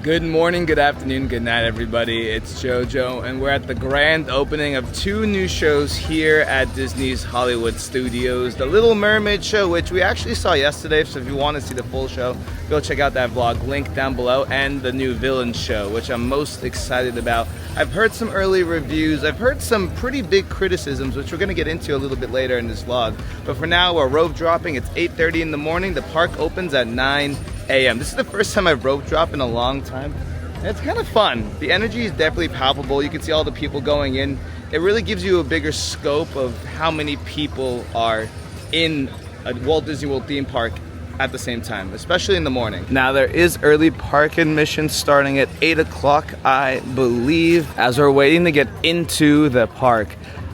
Good morning, good afternoon, good night, everybody. It's JoJo, and we're at the grand opening of two new shows here at Disney's Hollywood Studios. The Little Mermaid show, which we actually saw yesterday, so if you want to see the full show, go check out that vlog, link down below, and the new Villainous show, which I'm most excited about. I've heard some early reviews. I've heard some pretty big criticisms, which we're going to get into a little bit later in this vlog. But for now, we're rope dropping. It's 8:30 in the morning. The park opens at 9 a.m. This is the first time I've rope dropped in a long time. And it's kind of fun. The energy is definitely palpable. You can see all the people going in. It really gives you a bigger scope of how many people are in a Walt Disney World theme park at the same time, especially in the morning. Now there is early park admission starting at 8 o'clock, I believe. As we're waiting to get into the park,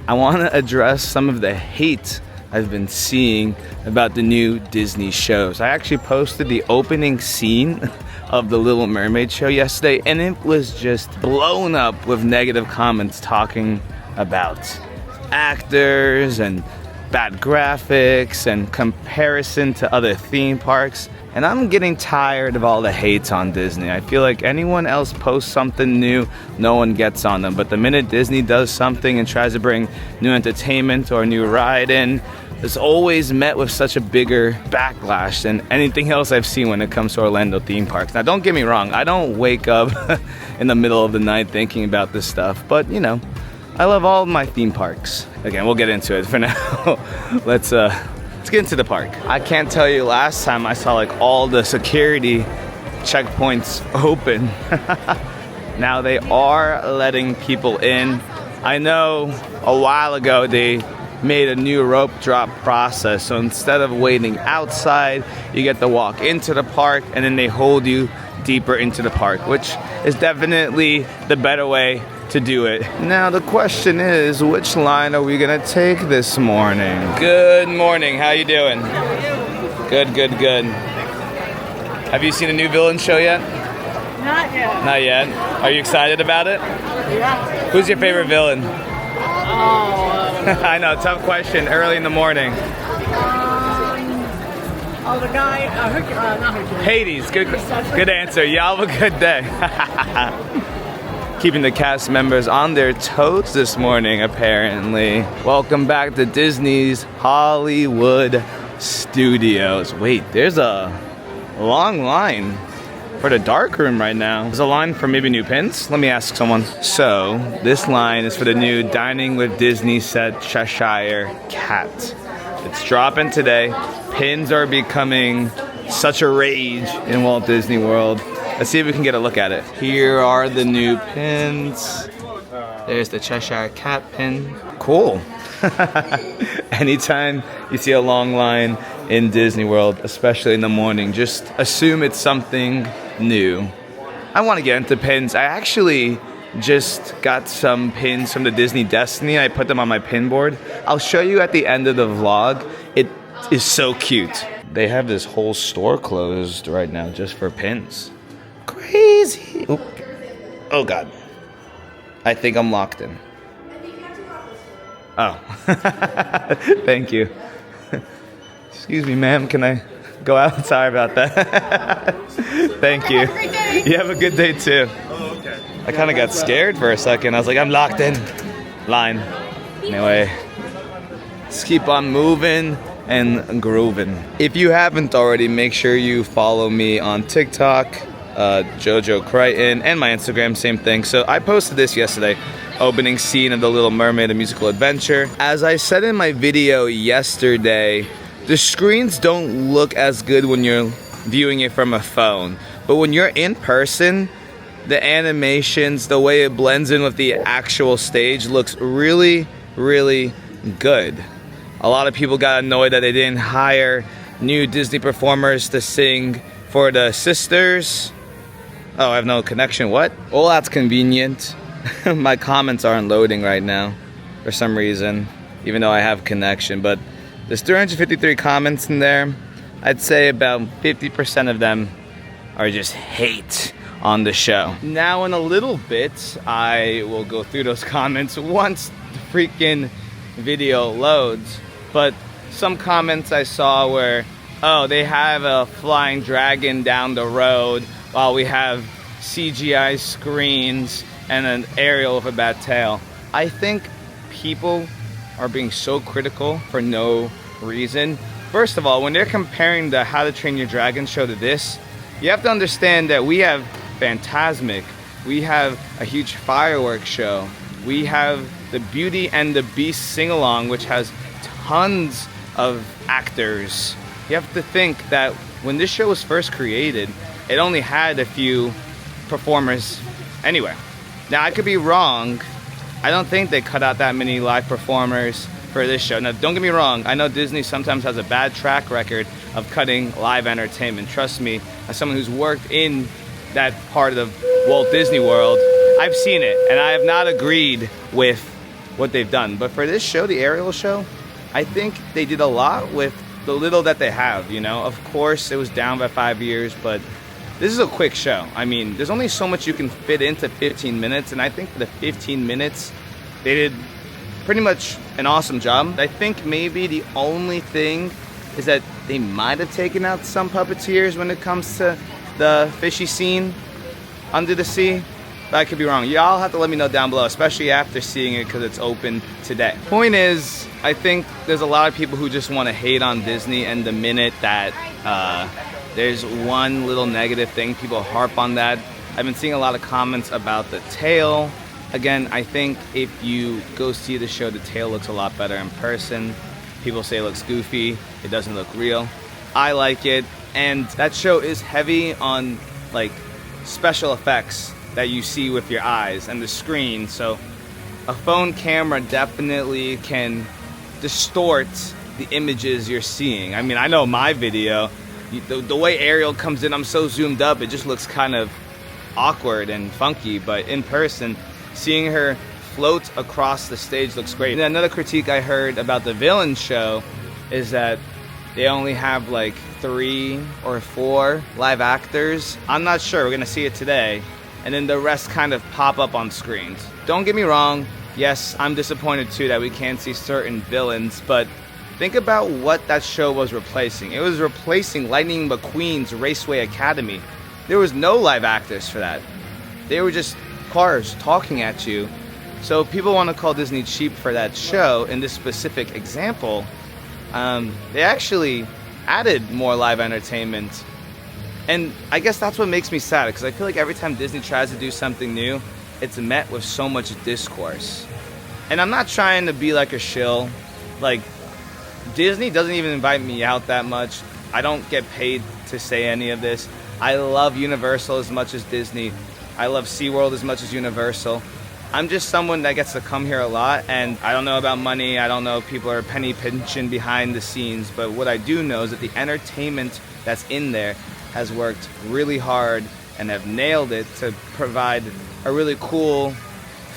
I want to address some of the hate I've been seeing about the new Disney shows. I actually posted the opening scene of the Little Mermaid show yesterday, and it was just blown up with negative comments talking about actors and bad graphics and comparison to other theme parks. And I'm getting tired of all the hates on Disney. I feel like anyone else posts something new, no one gets on them. But the minute Disney does something and tries to bring new entertainment or a new ride in, it's always met with such a bigger backlash than anything else I've seen when it comes to Orlando theme parks. Now, don't get me wrong, I don't wake up in the middle of the night thinking about this stuff, but you know, I love all of my theme parks. Again, we'll get into it for now. Let's get into the park. I can't tell you last time I saw like all the security checkpoints open. Now they are letting people in. I know a while ago they made a new rope drop process, so instead of waiting outside, you get to walk into the park and then they hold you deeper into the park, which is definitely the better way to do it. Now the question is, which line are we gonna take this morning? Good morning, how you doing? Good, good, good. Have you seen a new Villainous show yet? Not yet. Not yet? Are you excited about it? Yeah. Who's your favorite villain? Oh. I know, tough question, early in the morning. The guy, not Hercules. Hades, good answer. Y'all have a good day. Keeping the cast members on their toes this morning, apparently. Welcome back to Disney's Hollywood Studios. Wait, there's a long line for the dark room right now. There's a line for maybe new pins? Let me ask someone. So, this line is for the new Dining with Disney set Cheshire Cat. It's dropping today. Pins are becoming such a rage in Walt Disney World. Let's see if we can get a look at it. Here are the new pins. There's the Cheshire Cat pin. Cool. Anytime you see a long line in Disney World, especially in the morning, just assume it's something new. I want to get into pins. I actually just got some pins from the Disney Destiny. I put them on my pin board. I'll show you at the end of the vlog. It is so cute. They have this whole store closed right now just for pins. Crazy. Oop. Oh God. I think I'm locked in. Oh. Thank you. Excuse me, ma'am. Can I go out? Sorry about that. Thank you. You have a good day too. Oh, okay. I kind of got scared for a second. I was like, I'm locked in. Line. Anyway, let's keep on moving and grooving. If you haven't already, make sure you follow me on TikTok, JoJo Crichton, and my Instagram, same thing. So I posted this yesterday, opening scene of The Little Mermaid, a musical adventure. As I said in my video yesterday, the screens don't look as good when you're viewing it from a phone. But when you're in person, the animations, the way it blends in with the actual stage looks really, really good. A lot of people got annoyed that they didn't hire new Disney performers to sing for the sisters. Oh, I have no connection, what? Well, that's convenient. My comments aren't loading right now for some reason, even though I have connection, but there's 353 comments in there. I'd say about 50% of them are just hate on the show. Now in a little bit, I will go through those comments once the freaking video loads. But some comments I saw were, oh, they have a flying dragon down the road while we have CGI screens and an Ariel with a bad tail. I think people are being so critical for no reason. First of all, when they're comparing the How to Train Your Dragon show to this, you have to understand that we have Fantasmic, we have a huge fireworks show, we have the Beauty and the Beast sing-along, which has tons of actors. You have to think that when this show was first created, it only had a few performers anyway. Now, I could be wrong. I don't think they cut out that many live performers for this show. Now, don't get me wrong. I know Disney sometimes has a bad track record of cutting live entertainment. Trust me, as someone who's worked in that part of Walt Disney World, I've seen it, and I have not agreed with what they've done. But for this show, the Ariel show, I think they did a lot with the little that they have, you know. Of course, it was down by 5 years, but this is a quick show. I mean, there's only so much you can fit into 15 minutes, and I think for the 15 minutes, they did pretty much an awesome job. I think maybe the only thing is that they might have taken out some puppeteers when it comes to the fishy scene under the sea. But I could be wrong. Y'all have to let me know down below, especially after seeing it because it's open today. Point is, I think there's a lot of people who just want to hate on Disney, and the minute that there's one little negative thing, people harp on that. I've been seeing a lot of comments about the tail. Again, I think if you go see the show, the tail looks a lot better in person. People say it looks goofy, it doesn't look real. I like it, and that show is heavy on like special effects that you see with your eyes and the screen. So a phone camera definitely can distort the images you're seeing. I mean, I know my video, the way Ariel comes in, I'm so zoomed up, it just looks kind of awkward and funky, but in person, seeing her float across the stage looks great. And another critique I heard about the villain show is that they only have like 3 or 4 live actors. I'm not sure, we're gonna see it today. And then the rest kind of pop up on screens. Don't get me wrong, yes, I'm disappointed too that we can't see certain villains, but think about what that show was replacing. It was replacing Lightning McQueen's Raceway Academy. There was no live actors for that. They were just cars talking at you. So if people want to call Disney cheap for that show, in this specific example, they actually added more live entertainment. And I guess that's what makes me sad, because I feel like every time Disney tries to do something new, it's met with so much discourse. And I'm not trying to be like a shill. Like, Disney doesn't even invite me out that much. I don't get paid to say any of this. I love Universal as much as Disney. I love SeaWorld as much as Universal. I'm just someone that gets to come here a lot, and I don't know about money. I don't know if people are penny pinching behind the scenes, but what I do know is that the entertainment that's in there has worked really hard and have nailed it to provide a really cool,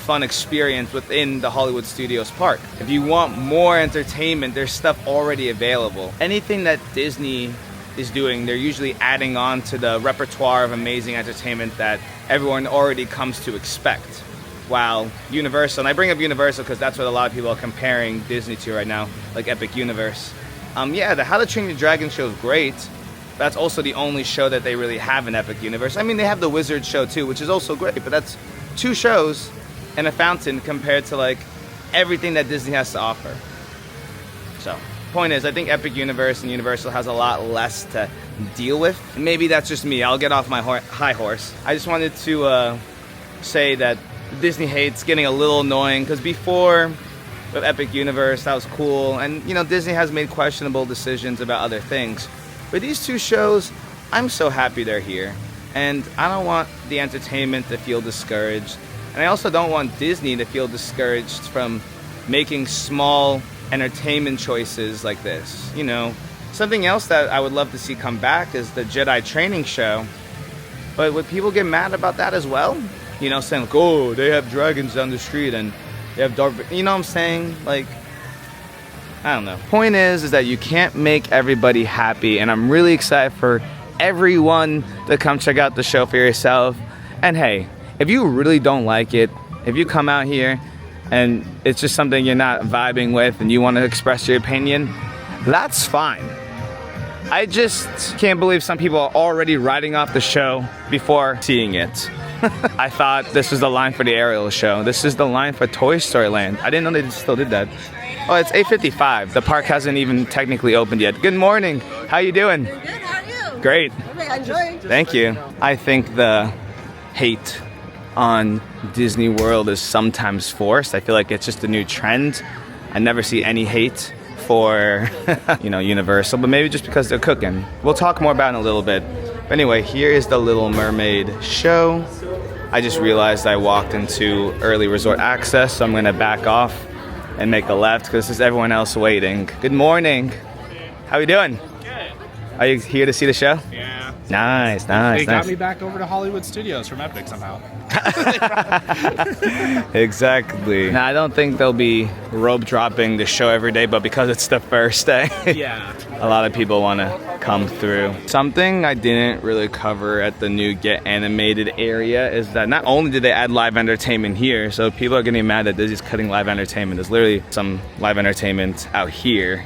fun experience within the Hollywood Studios park. If you want more entertainment, there's stuff already available. Anything that Disney is doing, they're usually adding on to the repertoire of amazing entertainment that everyone already comes to expect. While Universal, and I bring up Universal because that's what a lot of people are comparing Disney to right now, like Epic Universe. Yeah, the How to Train Your Dragon show is great. That's also the only show that they really have in Epic Universe. I mean, they have the Wizard show too, which is also great, but that's 2 shows and a fountain compared to like everything that Disney has to offer. So, point is, I think Epic Universe and Universal has a lot less to deal with. Maybe that's just me. I'll get off my high horse. I just wanted to say that Disney hate's getting a little annoying, because before with Epic Universe, that was cool, and you know, Disney has made questionable decisions about other things. But these 2 shows, I'm so happy they're here, and I don't want the entertainment to feel discouraged, and I also don't want Disney to feel discouraged from making small entertainment choices like this. You know, something else that I would love to see come back is the Jedi training show. But would people get mad about that as well? You know, saying like, oh, they have dragons down the street and they have Darth, you know what I'm saying? Like, I don't know. Point is that you can't make everybody happy, and I'm really excited for everyone to come check out the show for yourself. And hey, if you really don't like it, if you come out here and it's just something you're not vibing with and you want to express your opinion, that's fine. I just can't believe some people are already writing off the show before seeing it. I thought this was the line for the Ariel show. This is the line for Toy Story Land. I didn't know they still did that. Oh, it's 8:55. The park hasn't even technically opened yet. Good morning. How you doing? Good, how are you? Great. I enjoy. Thank you. I think the hate on Disney World is sometimes forced. I feel like it's just a new trend. I never see any hate for, Universal, but maybe just because they're cooking. We'll talk more about it in a little bit. But anyway, here is the Little Mermaid show. I just realized I walked into early resort access, so I'm gonna back off and make a left because there's everyone else waiting. Good morning. How you doing? Good. Are you here to see the show? Yeah. Nice. They got me back over to Hollywood Studios from Epic somehow. Exactly. Now, I don't think they'll be rope dropping the show every day, but because it's the first day, Yeah. a lot of people want to come through. Something I didn't really cover at the new Get Animated area is that not only did they add live entertainment here, so people are getting mad that Disney's cutting live entertainment. There's literally some live entertainment out here,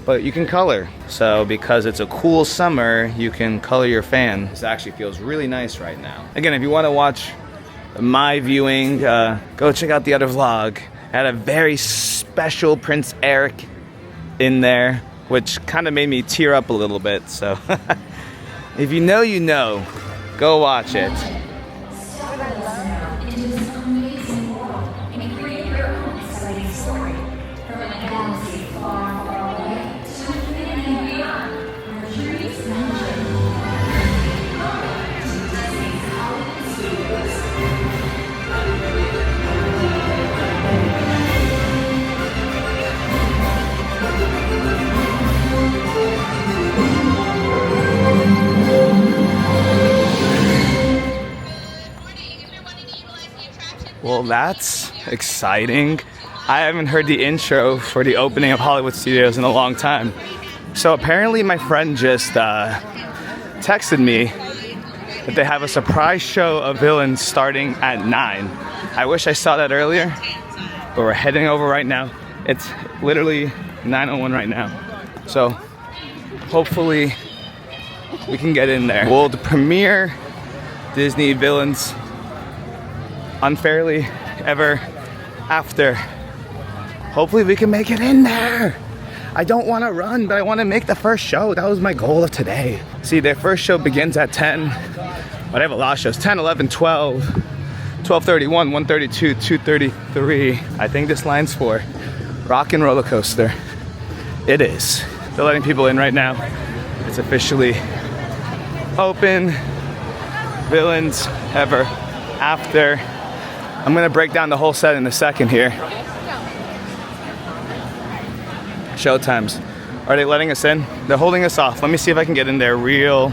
but you can color. So because it's a cool summer, you can color your fan. This actually feels really nice right now. Again, if you want to watch my viewing, go check out the other vlog. I had a very special Prince Eric in there, which kind of made me tear up a little bit. So if you know, you know, go watch it. Well, that's exciting. I haven't heard the intro for the opening of Hollywood Studios in a long time. So apparently my friend just texted me that they have a surprise show of villains starting at 9. I wish I saw that earlier, but we're heading over right now. It's literally 9:01 right now. So hopefully we can get in there. Well, the premiere Disney villains Unfairly Ever After. Hopefully we can make it in there. I don't want to run, but I want to make the first show. That was my goal of today. See, their first show begins at 10, but I have a lot of shows. 10, 11, 12, 12:31, 1:32, 2:33. I think this line's for Rock and Roller Coaster. It is. They're letting people in right now. It's officially open. Villains Ever After. I'm gonna break down the whole set in a second here. Showtimes. Are they letting us in? They're holding us off. Let me see if I can get in there real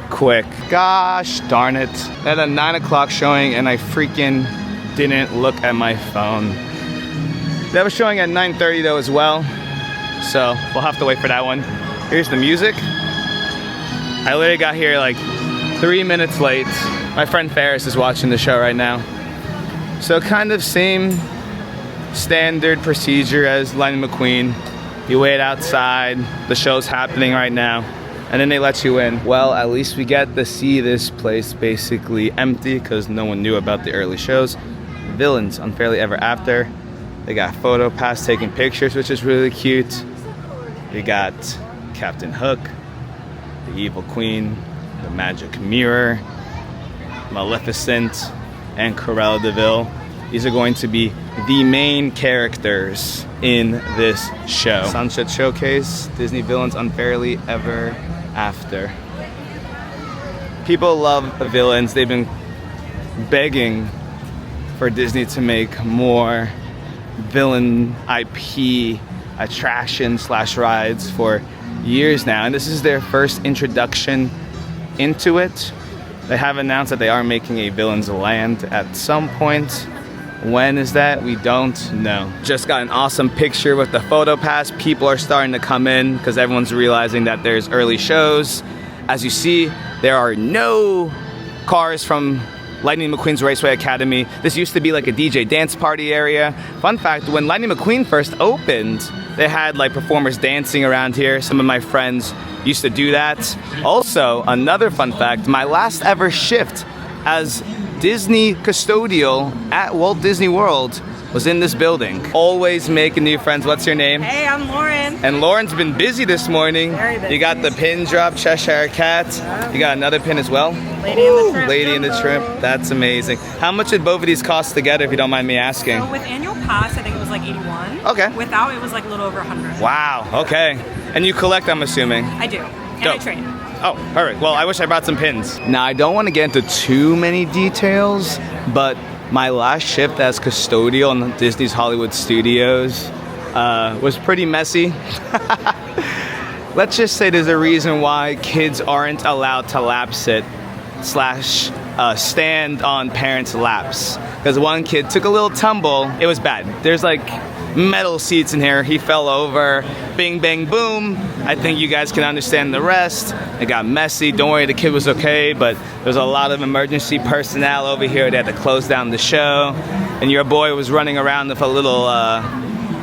quick. Gosh darn it. They had a 9 o'clock showing and I freaking didn't look at my phone. They have a showing at 9:30 though as well. So we'll have to wait for that one. Here's the music. I literally got here like 3 minutes late. My friend Ferris is watching the show right now. So kind of same standard procedure as Lightning McQueen. You wait outside, the show's happening right now, and then they let you in. Well, at least we get to see this place basically empty because no one knew about the early shows. Villains Unfairly Ever After. They got photo pass taking pictures, which is really cute. We got Captain Hook, the Evil Queen, the Magic Mirror, Maleficent, and Cruella de Vil. These are going to be the main characters in this show. Sunset Showcase, Disney Villains Unfairly Ever After. People love villains. They've been begging for Disney to make more villain IP attractions / rides for years now. And this is their first introduction into it. They have announced that they are making a Villains Land at some point. When is that? We don't know. Just got an awesome picture with the photo pass. People are starting to come in because everyone's realizing that there's early shows. As you see, there are no cars from Lightning McQueen's Raceway Academy. This used to be like a DJ dance party area. Fun fact, when Lightning McQueen first opened, they had like performers dancing around here. Some of my friends used to do that. Also, another fun fact, my last ever shift as Disney custodial at Walt Disney World was in this building. Always making new friends. What's your name? Hey, I'm Lauren. And Lauren's been busy this morning. Very busy. You got the pin drop, Cheshire Cat. You got another pin as well? Lady in the Tramp. Lady in the Tramp. That's amazing. How much did both of these cost together, if you don't mind me asking? So with annual pass, I think it was like 81. Okay. Without, it was like a little over 100. Wow, okay. And you collect, I'm assuming? I do. And Dope. I trade. Oh, perfect. Well, I wish I brought some pins. Now, I don't want to get into too many details, but my last shift as custodial in Disney's Hollywood Studios was pretty messy. Let's just say there's a reason why kids aren't allowed to lap sit / stand on parents' laps. Because one kid took a little tumble. It was bad. There's like metal seats in here. He fell over. Bing, bang, boom. I think you guys can understand the rest. It got messy. Don't worry, the kid was okay, but there's a lot of emergency personnel over here. They had to close down the show. And your boy was running around with a little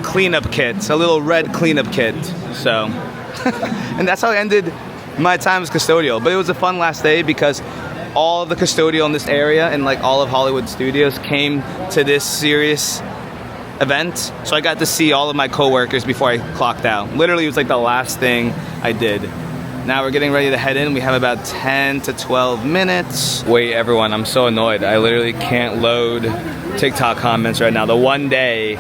cleanup kit, a little red cleanup kit. So, and that's how I ended my time as custodial. But it was a fun last day because all of the custodial in this area and like all of Hollywood Studios came to this serious event. So I got to see all of my coworkers before I clocked out. Literally, it was like the last thing I did. Now we're getting ready to head in. We have about 10 to 12 minutes. Wait, everyone, I'm so annoyed. I literally can't load TikTok comments right now. The one day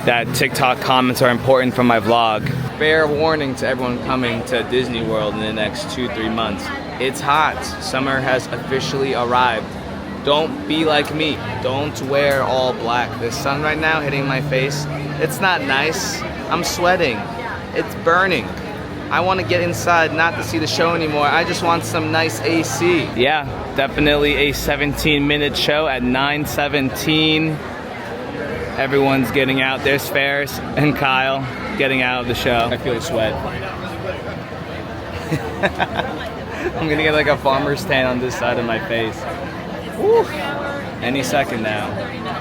that TikTok comments are important for my vlog. Fair warning to everyone coming to Disney World in the next 2-3 months. It's hot. Summer has officially arrived. Don't be like me. Don't wear all black. The sun right now hitting my face. It's not nice. I'm sweating. It's burning. I want to get inside, not to see the show anymore. I just want some nice AC. Yeah, definitely a 17-minute show at 9:17. Everyone's getting out. There's Ferris and Kyle getting out of the show. I feel sweat. I'm gonna get like a farmer's tan on this side of my face. Woo. Any second now.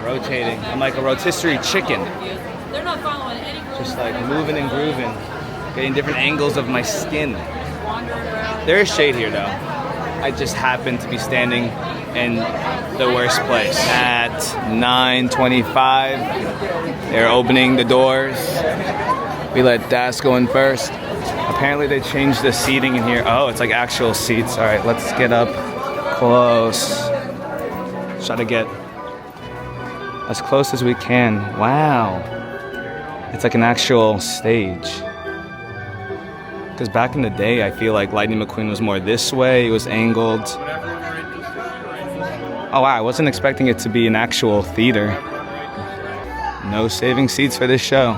Rotating. I'm like a rotisserie chicken. Just like moving and grooving. Getting different angles of my skin. There is shade here though. I just happen to be standing in the worst place. At 9:25, they're opening the doors. We let Das go in first. Apparently they changed the seating in here. Oh, it's like actual seats. All right, let's get up close. Try to get as close as we can. Wow. It's like an actual stage. Because back in the day, I feel like Lightning McQueen was more this way. It was angled. Oh wow, I wasn't expecting it to be an actual theater. No saving seats for this show.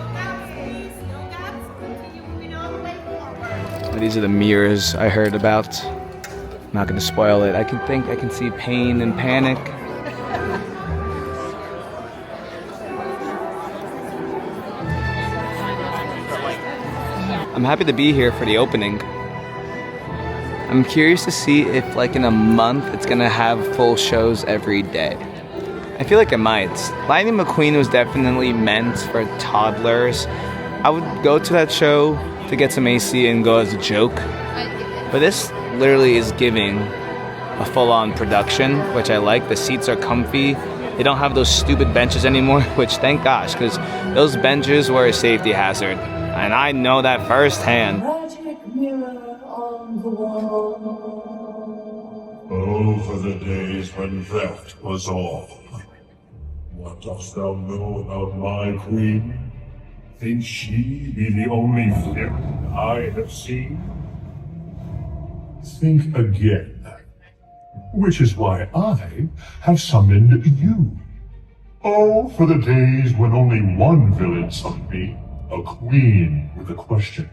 These are the mirrors I heard about. I'm not gonna spoil it. I can see pain and panic. I'm happy to be here for the opening. I'm curious to see if like in a month it's gonna have full shows every day. I feel like it might. Lightning McQueen was definitely meant for toddlers. I would go to that show to get some AC and go as a joke. But this literally is giving a full-on production, which I like. The seats are comfy. They don't have those stupid benches anymore, which thank gosh, because those benches were a safety hazard. And I know that firsthand. Magic mirror on the wall. Oh, for the days when theft was all. What dost thou know about my queen? Think she be the only villain I have seen? Think again. Which is why I have summoned you. Oh, for the days when only one villain summoned me. A queen with a question.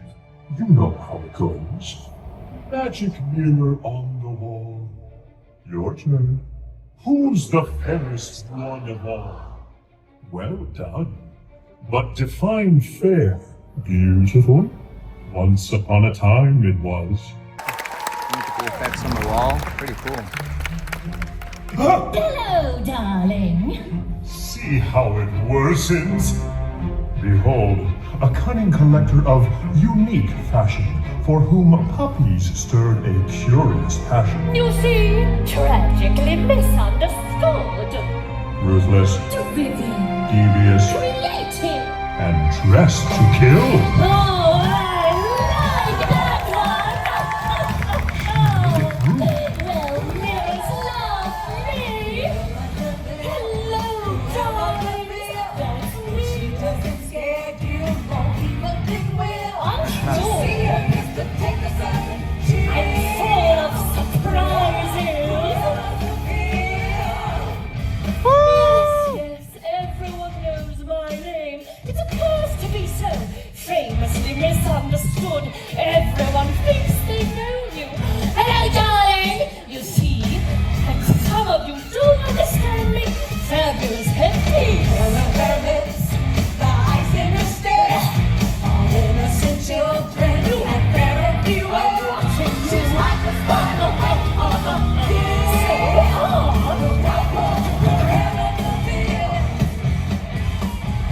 You know how it goes. Magic mirror on the wall. Your turn. Who's the fairest one of all? Well done. But define fair. Beautiful. Once upon a time it was. Look at the effects on the wall. Pretty cool. Hello, darling. See how it worsens? Behold, a cunning collector of unique fashion, for whom puppies stirred a curious passion. You see, tragically misunderstood. Ruthless, Driven, devious, creative. and dressed to kill. Oh, I like that one. Well, mirrors love me. Hello, darling. That's me. I'm sure. I'm full of surprises. Yes, everyone knows my name. It's a curse to be so famously misunderstood. Everyone thinks they know you. Hello, darling. You see, and some of you don't understand me. Fabulous headpiece. The eyes in the stare. All innocent children. You had better beware. She's like the sparkle of the so hard.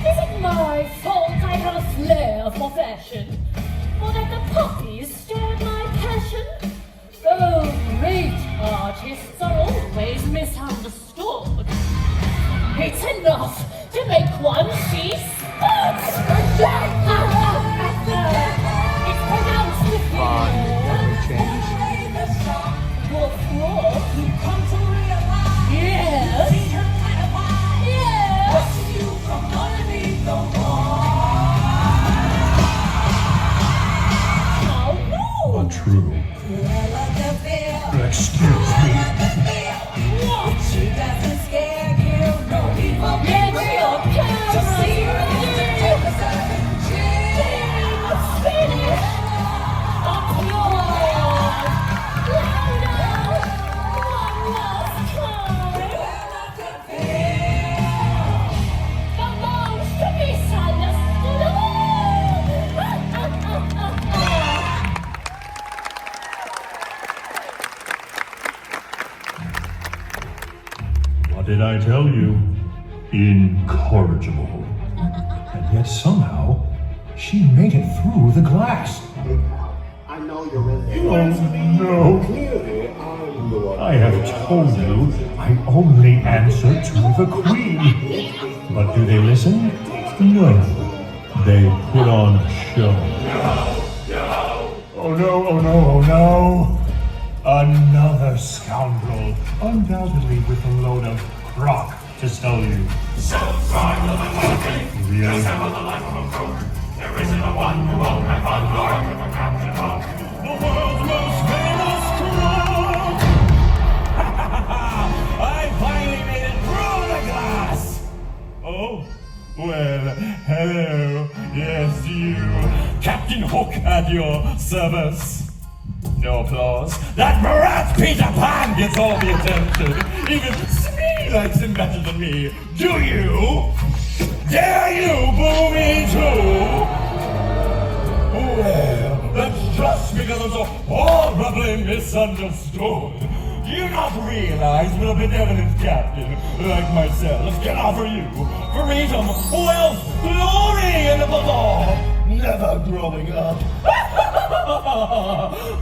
Is it my fault I have a flair for fashion? Or that the puppies stirred my passion? Oh, great artists are always misunderstood. It's enough to make one see spots! It's pronounced with change. Wolf, you come to realize. Yes. Yes. You from underneath the wall. But true. Excuse me. What? She doesn't scare you. No evil. Get your camera. Finish. Applause. Louder. One last time. The most misunderstood. What did I tell you? Incorrigible. And yet somehow, she made it through the glass. I know you're in there. Oh no. Clearly, I'm the one. I have told you I only answer to the Queen. But do they listen? No. They put on a show. Oh no, oh no, oh no. Another scoundrel, undoubtedly with a load of crock to sell you. Really? There isn't a one who won't have fun or the world's most famous crook! I finally made it through the glass! Oh, well, hello, yes, you, Captain Hook at your service. No applause. That brat Peter Pan gets all the attention. Even Smee likes him better than me. Do you? Dare you boo me too? Well, that's just because I'm so horribly misunderstood. Do you not realize what a benevolent captain like myself can offer you? Freedom, wealth, glory, and above all, never growing up.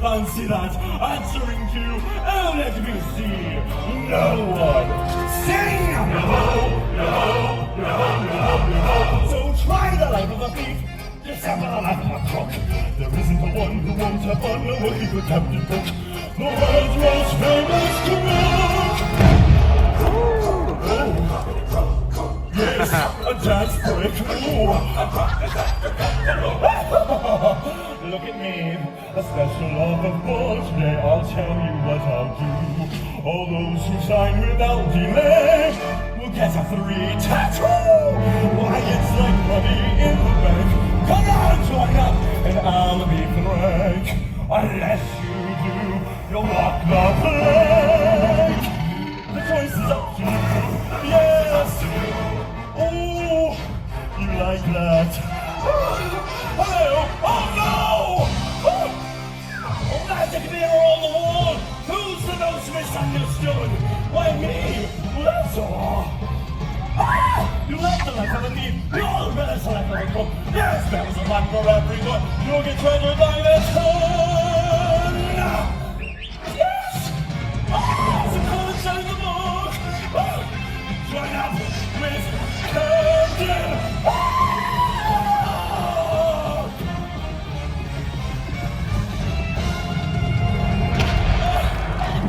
Fancy that, answering to, oh, let me see, no one. Sing! No, no, no, no, no. So try the life of a thief, dissemble the life of a crook. There isn't the one who won't have fun away with Captain Cook, the world's most famous crook. Yes, a dance break. Look at me, a special offer for today. I'll tell you what I'll do. All those who sign without delay will get a free tattoo. Why, it's like money in the bank. Come on, join up, and I'll be frank. Unless you do, you'll walk the plank. The choice is up to you. Yes. Oh, you like that? Hello! Oh no! Oh, magic mirror on the wall! Who's the most misunderstood? Why me? fun for everyone. You'll get treasured by the ton. Yes! Oh, the colors in the book. Oh, join up with Captain. Oh!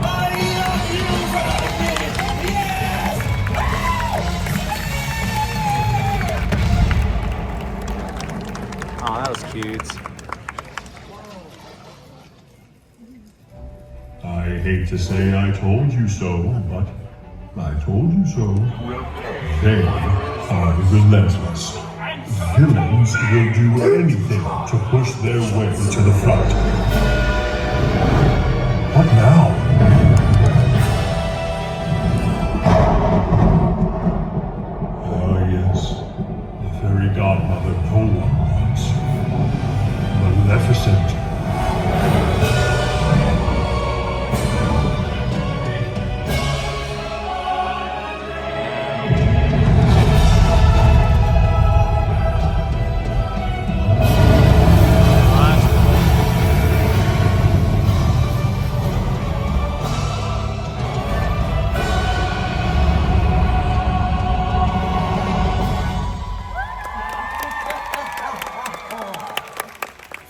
I love you, Rocky. Yes! Oh, that was cute. I hate to say I told you so, but I told you so. They are relentless. Villains will do anything to push their way to the front. What now? Ah, yes. The fairy godmother no one wants. Maleficent.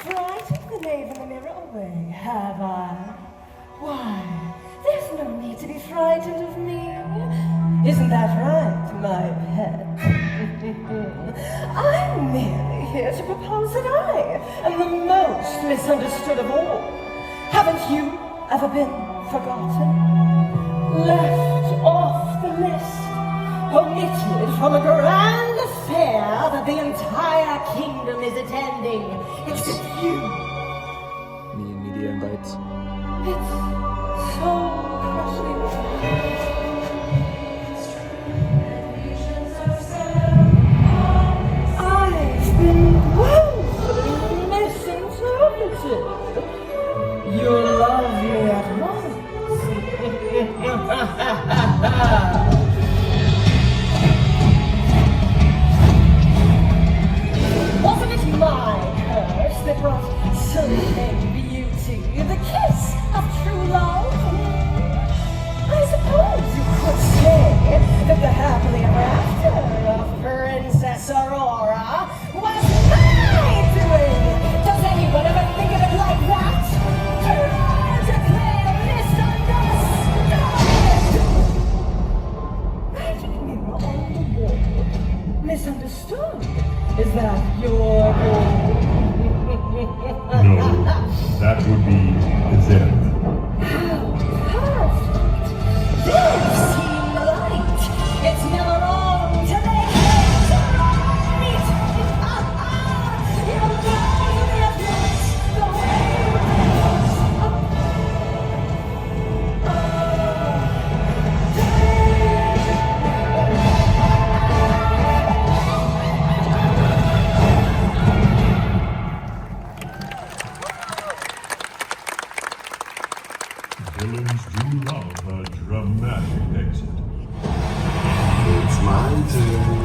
Frightened the knave in the mirror away, have I? Why, there's no need to be frightened of me. Isn't that right, my pet? I'm merely here to propose that I am the most misunderstood of all. Haven't you ever been forgotten? Left off the list? Omitted from a grand affair that the entire kingdom is attending, except you. Me and media invites. It's so crushing. I've been woefully misinterpreted. You'll love me at once. Wasn't it my curse that brought serene beauty, the kiss of true love? I suppose you could say that the happily ever after of Princess Aurora was my doing. Does anyone ever think of it like that? Tragically misunderstood! Magic mirror on the wall. Misunderstood? Is that your goal? No, that would be them. Perfect! They've seen the light! It's never wrong to make things right! You'll know me at once, the Villains do love a dramatic exit. It's my turn.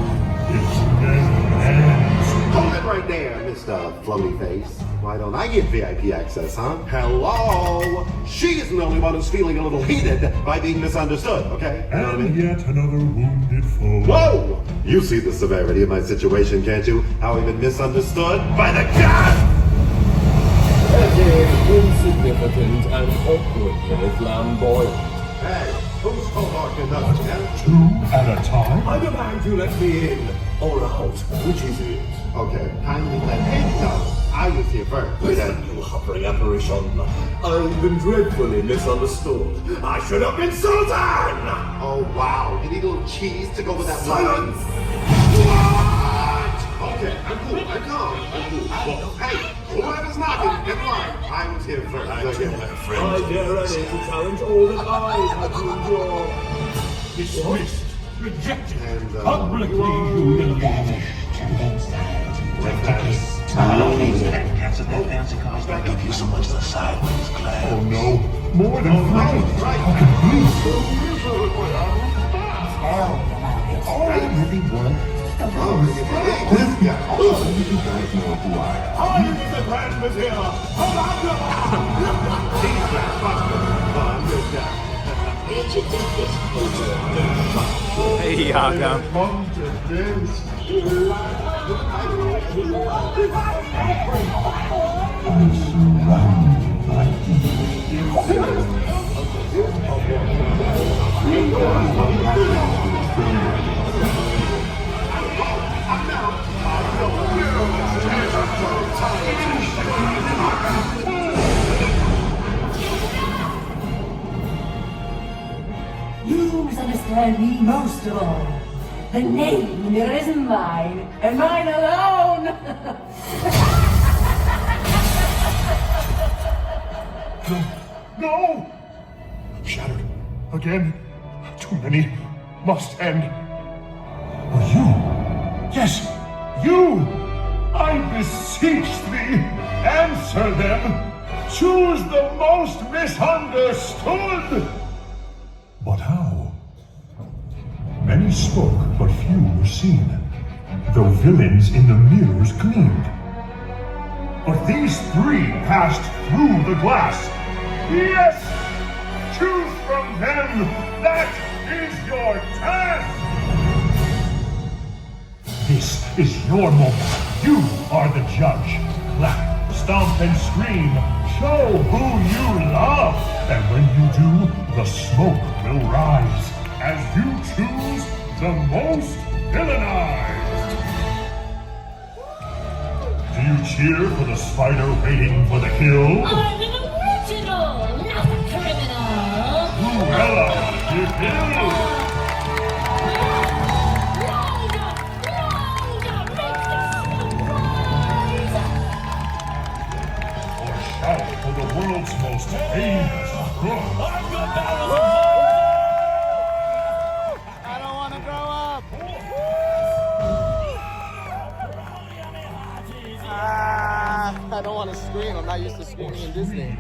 It's never ends. Hold it right there, Mr. Floaty Face. Why don't I get VIP access, huh? Hello? She isn't the only one who's feeling a little heated by being misunderstood, okay? You know what I mean? And yet another wounded foe. Whoa! You see the severity of my situation, can't you? How I've been misunderstood by the gods! Insignificant and awkwardly flamboyant. Hey, who's talking us, man? Two at a time? I demand you let me in, or out. Which is it? Okay, kindly let him know. I was here first. Listen, you hovering apparition. I've been dreadfully misunderstood. I should have been Sultan! Oh, wow. You need a little cheese to go with that Silence! What? Okay, I'm cool. I'm calm. I'm cool. Well, hey, whoever's knocking, it's fine. I was here first. I dare any to challenge all that I have to endure. Dismissed. Rejected. And, Publicly humiliated. I give you so much the sideways glance. Oh no, more than friends. How can we? I really want Cliff, yeah. You guys know who I am. I am the Grand Vizier of He's that buster. I'm with that. Hey, Yaga. Come to this. I'm surrounded by You misunderstand me most of all. The name is mine, and mine alone! No! Shattered. Again. Too many. Must end. Or you. Yes, you! I beseech thee, answer them! Choose the most misunderstood! But how? Many spoke, but few were seen, though villains in the mirrors gleamed. But these three passed through the glass. Yes! Choose from them! That is your task! This is your moment. You are the judge. Clap, stomp, and scream. Show who you love. And when you do, the smoke will rise as you choose the most villainized. Do you cheer for the spider waiting for the kill? I'm an original, not a criminal! Cruella de Vil! Or shout for the world's most famous crook. I don't want to grow up. I don't want to scream. I'm not used to screaming in Disney.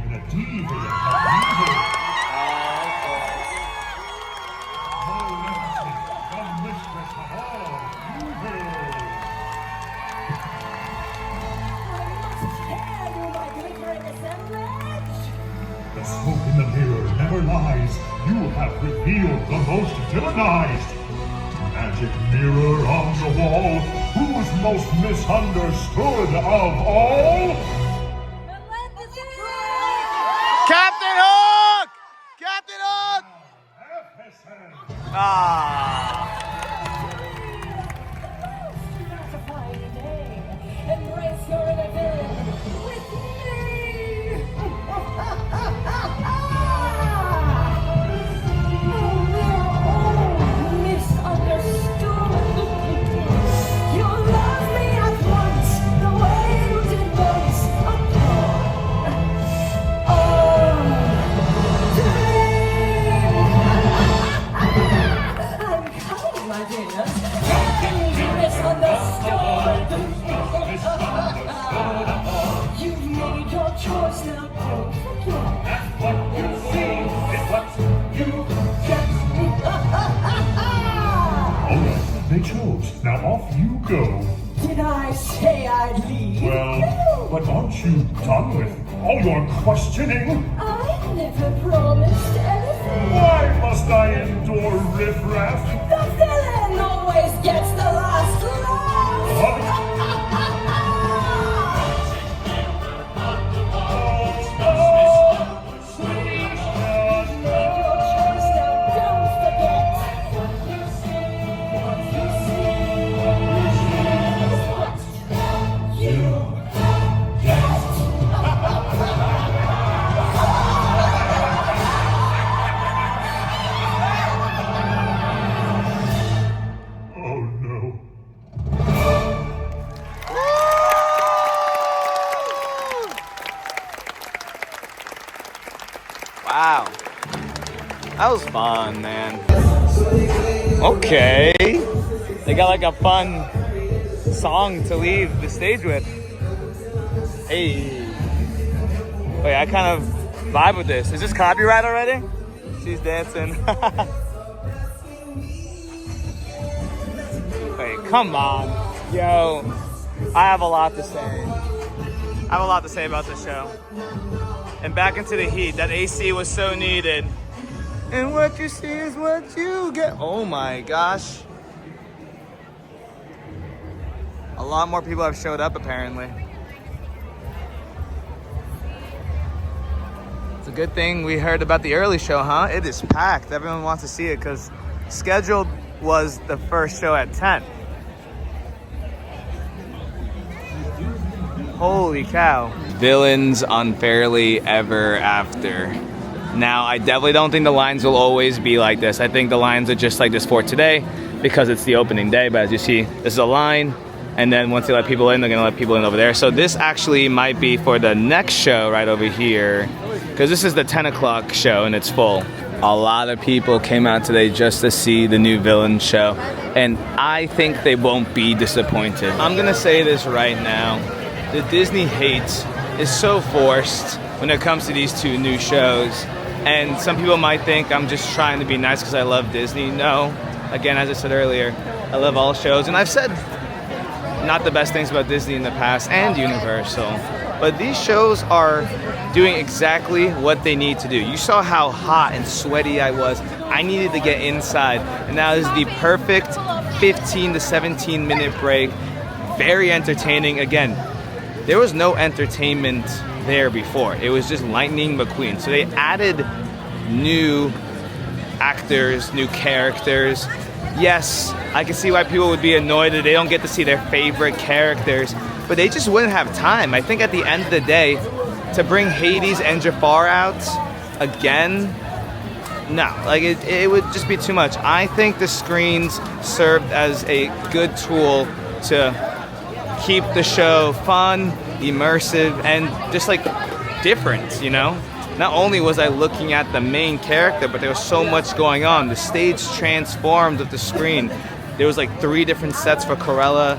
The smoke in the mirror never lies. You have revealed the most villainized. Magic mirror on the wall. Who's most misunderstood of all? Captain Hook! Captain Hook! Ah. Embrace your inner villain with me! You've made your choice now, don't forget. That's what you see is what you get. Alright, they chose. Now off you go. Did I say I'd leave? Well, but aren't you done with all your questioning? I never promised anything. Why must I endure riffraff? The villain always gets the last laugh. Wow. That was fun, man. Okay. They got like a fun song to leave the stage with. Hey. Wait, I kind of vibe with this. Is this copyright already? She's dancing. Wait, come on. Yo, I have a lot to say. I have a lot to say about this show. And back into the heat. That AC was so needed. And what you see is what you get. Oh my gosh. A lot more people have showed up apparently. It's a good thing we heard about the early show, huh? It is packed. Everyone wants to see it because scheduled was the first show at 10. Holy cow. Villains Unfairly Ever After. Now, I definitely don't think the lines will always be like this. I think the lines are just like this for today because it's the opening day. But as you see, this is a line. And then once they let people in, they're going to let people in over there. So this actually might be for the next show right over here. Because this is the 10 o'clock show and it's full. A lot of people came out today just to see the new villain show. And I think they won't be disappointed. I'm going to say this right now. The Disney hate is so forced when it comes to these two new shows. And some people might think I'm just trying to be nice because I love Disney. No. Again, as I said earlier, I love all shows. And I've said not the best things about Disney in the past and Universal. But these shows are doing exactly what they need to do. You saw how hot and sweaty I was. I needed to get inside. And now this is the perfect 15 to 17 minute break. Very entertaining. Again, there was no entertainment there before. It was just Lightning McQueen. So they added new actors, new characters. Yes, I can see why people would be annoyed that they don't get to see their favorite characters, but they just wouldn't have time. I think at the end of the day, to bring Hades and Jafar out again, no, like it would just be too much. I think the screens served as a good tool to keep the show fun, immersive, and just like different, you know? Not only was I looking at the main character, but there was so much going on. The stage transformed with the screen. There was like 3 different sets for Cruella,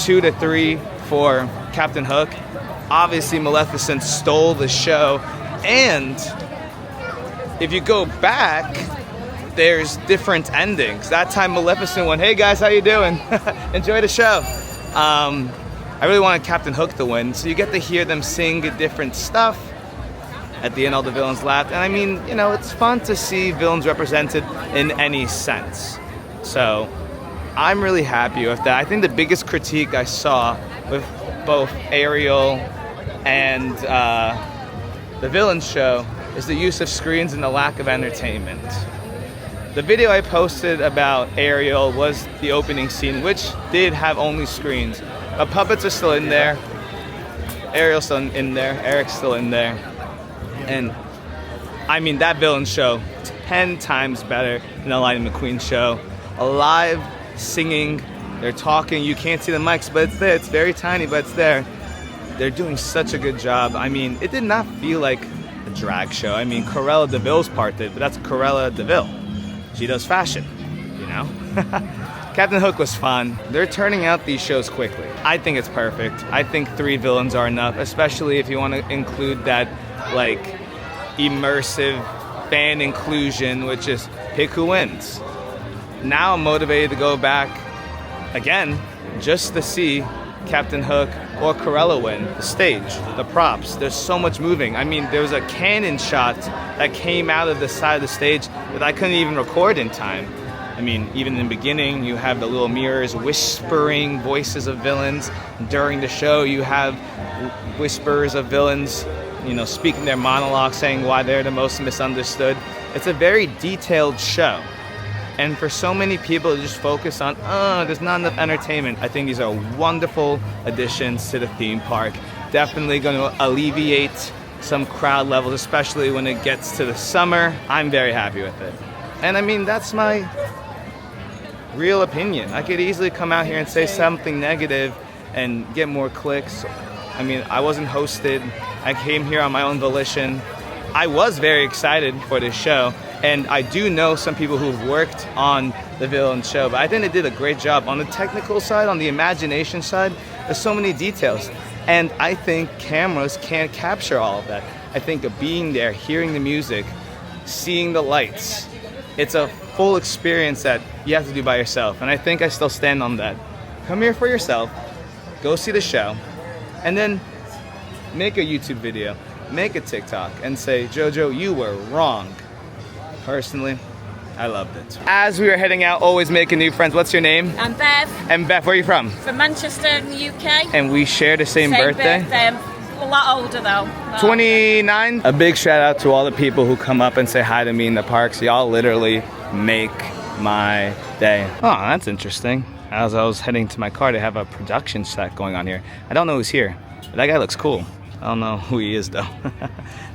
2 to 3 for Captain Hook. Obviously, Maleficent stole the show. And if you go back, there's different endings. That time Maleficent went, "Hey guys, how you doing? Enjoy the show." I really wanted Captain Hook to win, so you get to hear them sing different stuff. At the end, all the villains laughed. And I mean, you know, it's fun to see villains represented in any sense. So I'm really happy with that. I think the biggest critique I saw with both Ariel and the villain show is the use of screens and the lack of entertainment. The video I posted about Ariel was the opening scene, which did have only screens. But puppets are still in there. Ariel's still in there. Eric's still in there. And I mean, that villain show, 10 times better than the Lightning McQueen show. Alive, singing, they're talking. You can't see the mics, but it's there. It's very tiny, but it's there. They're doing such a good job. I mean, it did not feel like a drag show. I mean, Cruella DeVille's part did, but that's Cruella DeVille. She does fashion, you know? Captain Hook was fun. They're turning out these shows quickly. I think it's perfect. I think 3 villains are enough, especially if you want to include that, like, immersive fan inclusion, which is pick who wins. Now I'm motivated to go back again just to see Captain Hook or Cruella win. The stage, the props, there's so much moving. I mean, there was a cannon shot that came out of the side of the stage that I couldn't even record in time. I mean, even in the beginning, you have the little mirrors whispering voices of villains. During the show, you have whispers of villains, you know, speaking their monologue, saying why they're the most misunderstood. It's a very detailed show. And for so many people to just focus on, there's not enough entertainment, I think these are wonderful additions to the theme park. Definitely going to alleviate some crowd levels, especially when it gets to the summer. I'm very happy with it. And I mean, that's my real opinion. I could easily come out here and say something negative and get more clicks. I mean, I wasn't hosted. I came here on my own volition. I was very excited for this show, and I do know some people who've worked on the villain show, but I think they did a great job. On the technical side, on the imagination side, there's so many details, and I think cameras can't capture all of that. I think of being there, hearing the music, seeing the lights, it's a full experience that you have to do by yourself, and I think I still stand on that. come here for yourself, go see the show, and then make a YouTube video, make a TikTok, and say, JoJo, you were wrong. Personally, I loved it. As we were heading out, always making new friends. What's your name? I'm Bev. And Beth, where are you from? From Manchester in the UK. And we share the same birthday? I'm a lot older though. 29. A big shout out to all the people who come up and say hi to me in the parks. Y'all literally make my day. Oh, that's interesting. As I was heading to my car, they have a production set going on here. I don't know who's here, but that guy looks cool. I don't know who he is though.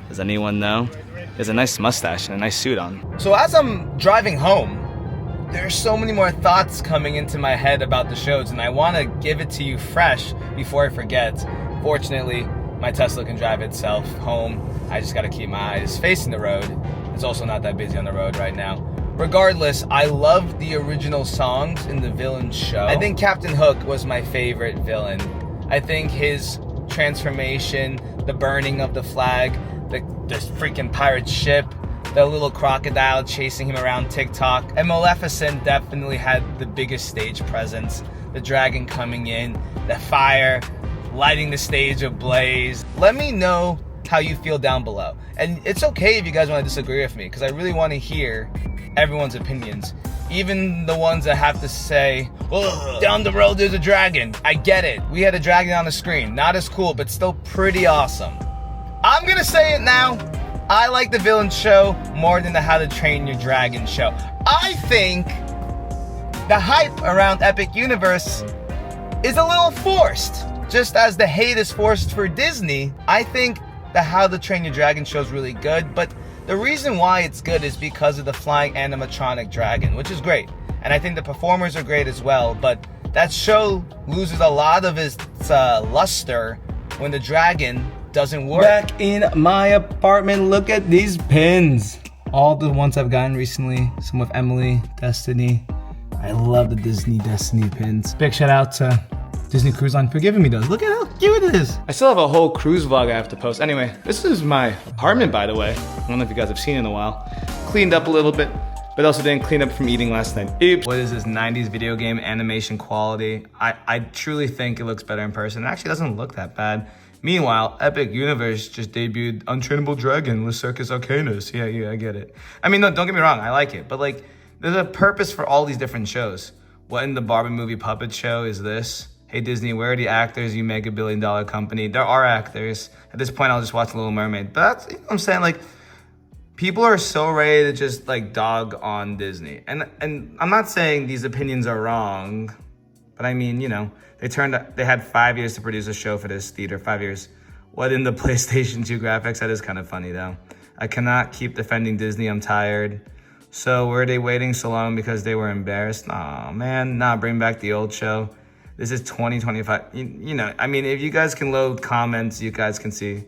Does anyone know? He has a nice mustache and a nice suit on. So as I'm driving home, there's so many more thoughts coming into my head about the shows, and I want to give it to you fresh before I forget. Fortunately, my Tesla can drive itself home. I just got to keep my eyes facing the road. It's also not that busy on the road right now. Regardless, I love the original songs in the villain show. I think Captain Hook was my favorite villain. I think his transformation, the burning of the flag, the freaking pirate ship, the little crocodile chasing him around TikTok, and Maleficent definitely had the biggest stage presence. The dragon coming in, the fire, lighting the stage ablaze. Let me know how you feel down below. And it's okay if you guys want to disagree with me, because I really want to hear everyone's opinions. Even the ones that have to say, oh, down the road there's a dragon. I get it. We had a dragon on the screen. Not as cool, but still pretty awesome. I'm gonna say it now. I like the villain show more than the How to Train Your Dragon show. I think the hype around Epic Universe is a little forced. Just as the hate is forced for Disney, I think the How to Train Your Dragon show is really good, but the reason why it's good is because of the flying animatronic dragon, which is great. And I think the performers are great as well, but that show loses a lot of its luster when the dragon doesn't work. Back in my apartment, look at these pins. All the ones I've gotten recently, some with Emily, Destiny. I love the Disney Destiny pins. Big shout out to Disney Cruise Line for giving me those. Look at how cute it is. I still have a whole cruise vlog I have to post. Anyway, this is my apartment, by the way. I don't know if you guys have seen it in a while. Cleaned up a little bit, but also didn't clean up from eating last night. Oops. What is this 90s video game animation quality? I truly think it looks better in person. It actually doesn't look that bad. Meanwhile, Epic Universe just debuted Untrainable Dragon with Circus Arcanus. Yeah, I get it. I mean, no, don't get me wrong, I like it. But like, there's a purpose for all these different shows. What in the Barbie movie puppet show is this? Hey Disney, where are the actors? You make $1 billion company. There are actors. At this point, I'll just watch Little Mermaid. But that's, you know what I'm saying? Like, people are so ready to just like dog on Disney. And I'm not saying these opinions are wrong, but I mean, you know, they had 5 years to produce a show for this theater, 5 years. What in the PlayStation 2 graphics? That is kind of funny though. I cannot keep defending Disney, I'm tired. So were they waiting so long because they were embarrassed? Aw, man, nah, bring back the old show. This is 2025. You know, I mean, if you guys can load comments, you guys can see.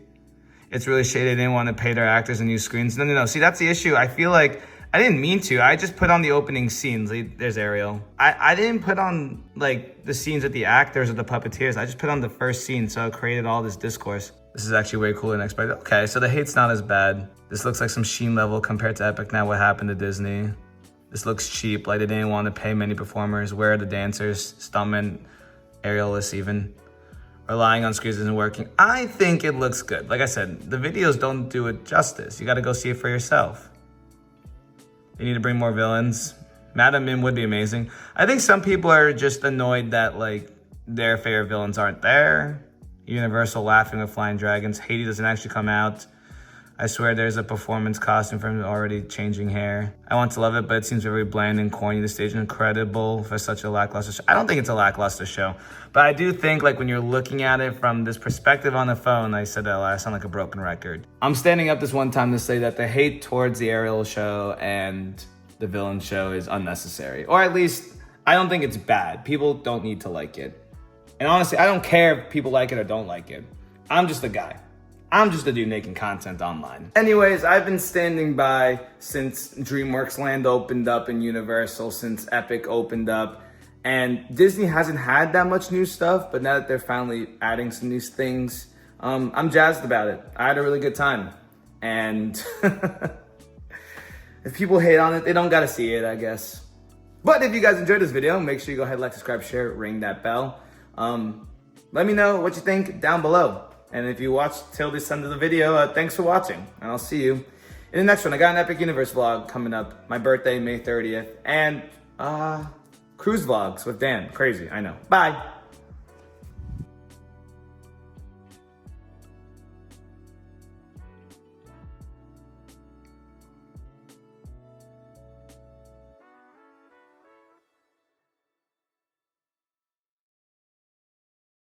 It's really shady. They didn't want to pay their actors and use screens. No. See, that's the issue. I feel like I didn't mean to. I just put on the opening scenes. There's Ariel. I didn't put on like the scenes with the actors or the puppeteers. I just put on the first scene, so it created all this discourse. This is actually way cooler than expected. Okay, so the hate's not as bad. This looks like some Sheen level compared to Epic. Now what happened to Disney? This looks cheap. Like they didn't want to pay many performers. Where are the dancers? Stuntmen, aerialists even. Relying on screens isn't working. I think it looks good. Like I said, the videos don't do it justice. You got to go see it for yourself. You need to bring more villains. Madam Mim would be amazing. I think some people are just annoyed that like their favorite villains aren't there. Universal laughing with flying dragons. Haiti doesn't actually come out. I swear there's a performance costume for him already changing hair. I want to love it, but it seems very bland and corny. The stage is incredible for such a lackluster show. I don't think it's a lackluster show, but I do think like when you're looking at it from this perspective on the phone, I said that I sound like a broken record. I'm standing up this one time to say that the hate towards the Ariel show and the villain show is unnecessary, or at least I don't think it's bad. People don't need to like it. And honestly, I don't care if people like it or don't like it. I'm just a guy. I'm just a dude making content online. Anyways, I've been standing by since DreamWorks Land opened up in Universal, since Epic opened up, and Disney hasn't had that much new stuff, but now that they're finally adding some new things, I'm jazzed about it. I had a really good time. And if people hate on it, they don't gotta see it, I guess. But if you guys enjoyed this video, make sure you go ahead, like, subscribe, share, ring that bell. Let me know what you think down below. And if you watched till this end of the video, thanks for watching. And I'll see you in the next one. I got an Epic Universe vlog coming up. My birthday, May 30th. And cruise vlogs with Dan. Crazy, I know. Bye.